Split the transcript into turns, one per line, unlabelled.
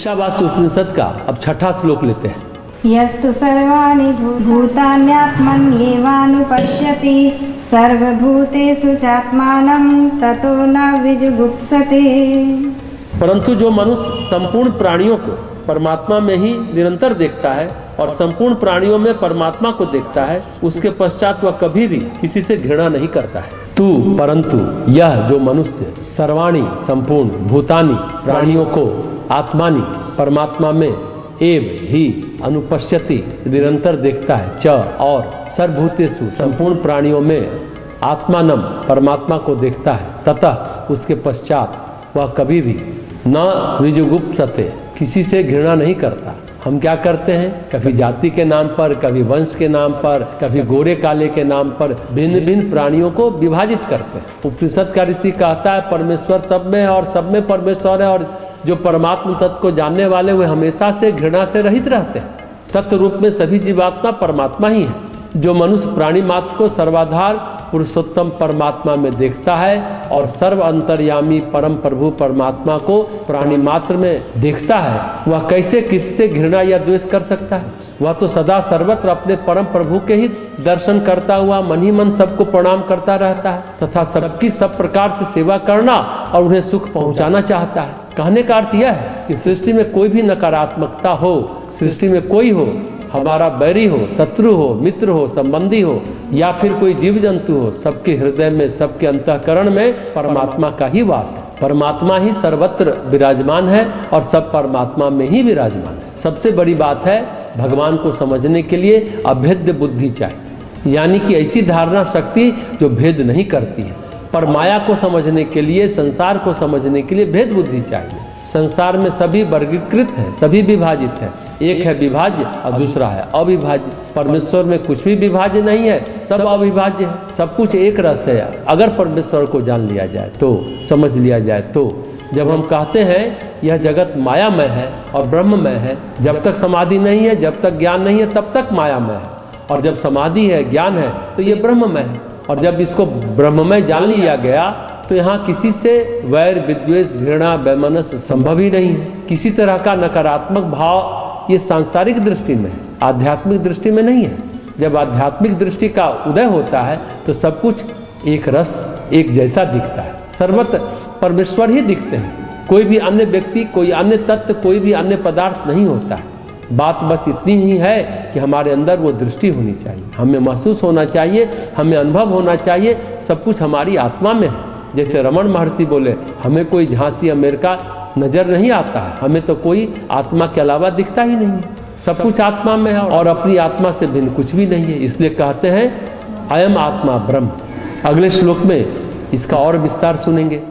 ईशावास्य उपनिषद का अब 6ठा श्लोक लेते हैं।
यस्तु सर्वाणि भूतान्यात्मन्येवानुपश्यति सर्वभूतेषु चात्मानं ततो न विजुगुप्सते।
परंतु जो मनुष्य संपूर्ण प्राणियों को परमात्मा में ही निरंतर देखता है और संपूर्ण प्राणियों में परमात्मा को देखता है, उसके पश्चात वह कभी भी किसी से घृणा नहीं करता है। परंतु यह जो मनुष्य सर्वाणि संपूर्ण भूतानि प्राणियों को आत्मानि परमात्मा में एव ही अनुपश्यति निरंतर देखता है, च और सर्वभूतेषु संपूर्ण प्राणियों में आत्मानम परमात्मा को देखता है, ततः उसके पश्चात वह कभी भी न विजुगुप्सते किसी से घृणा नहीं करता। हम क्या करते हैं, कभी जाति के नाम पर, कभी वंश के नाम पर, कभी गोरे काले के नाम पर भिन्न भिन्न प्राणियों को विभाजित करते हैं। उपनिषद का ऋषि कहता है परमेश्वर सब में और सब में परमेश्वर है, और जो परमात्मा तत्व को जानने वाले वे हमेशा से घृणा से रहित रहते हैं। तत्व रूप में सभी जीवात्मा परमात्मा ही है। जो मनुष्य प्राणी मात्र को सर्वाधार पुरुषोत्तम परमात्मा में देखता है और सर्व अंतर्यामी परम प्रभु परमात्मा को प्राणी मात्र में देखता है, वह कैसे किसी से घृणा या द्वेष कर सकता है। वह तो सदा सर्वत्र अपने परम प्रभु के ही दर्शन करता हुआ मन ही मन सबको प्रणाम करता रहता है तथा सबकी सब प्रकार से सेवा करना और उन्हें सुख पहुंचाना चाहता है। कहने का अर्थ यह है कि सृष्टि में कोई भी नकारात्मकता हो, सृष्टि में कोई हो, हमारा बैरी हो, शत्रु हो, मित्र हो, संबंधी हो या फिर कोई जीव जंतु हो, सबके हृदय में, सबके अंतःकरण में परमात्मा का ही वास है। परमात्मा ही सर्वत्र विराजमान है और सब परमात्मा में ही विराजमान है। सबसे बड़ी बात है, भगवान को समझने के लिए अभेद्य बुद्धि चाहिए, यानी कि ऐसी धारणा शक्ति जो भेद नहीं करती है। पर माया को समझने के लिए, संसार को समझने के लिए भेद बुद्धि चाहिए। संसार में सभी वर्गीकृत है, सभी विभाजित है। एक है विभाज्य और दूसरा है अविभाज्य। परमेश्वर में कुछ भी विभाज्य नहीं है, सब अविभाज्य है, सब कुछ एक रस है। अगर परमेश्वर को जान लिया जाए तो, समझ लिया जाए तो, जब हम कहते हैं यह जगत मायामय है और ब्रह्ममय है, जब तक समाधि नहीं है, जब तक ज्ञान नहीं है, तब तक मायामय है, और जब समाधि है, ज्ञान है, तो ये ब्रह्ममय है। और जब इसको ब्रह्ममय जान लिया गया तो यहाँ किसी से वैर, विद्वेष, घृणा, वैमनस्य संभव ही नहीं है। किसी तरह का नकारात्मक भाव ये सांसारिक दृष्टि में है, आध्यात्मिक दृष्टि में नहीं है। जब आध्यात्मिक दृष्टि का उदय होता है तो सब कुछ एक रस, एक जैसा दिखता है। सर्वत्र परमेश्वर ही दिखते हैं। कोई भी अन्य व्यक्ति, कोई अन्य तत्व, कोई भी अन्य पदार्थ नहीं होता है। बात बस इतनी ही है कि हमारे अंदर वो दृष्टि होनी चाहिए, हमें महसूस होना चाहिए, हमें अनुभव होना चाहिए, सब कुछ हमारी आत्मा में है। जैसे रमण महर्षि बोले, हमें कोई झांसी अमेरिका नजर नहीं आता है, हमें तो कोई आत्मा के अलावा दिखता ही नहीं है। सब कुछ आत्मा में है और अपनी आत्मा से भिन्न कुछ भी नहीं है। इसलिए कहते हैं अयम आत्मा ब्रह्म। अगले श्लोक में इसका और विस्तार सुनेंगे।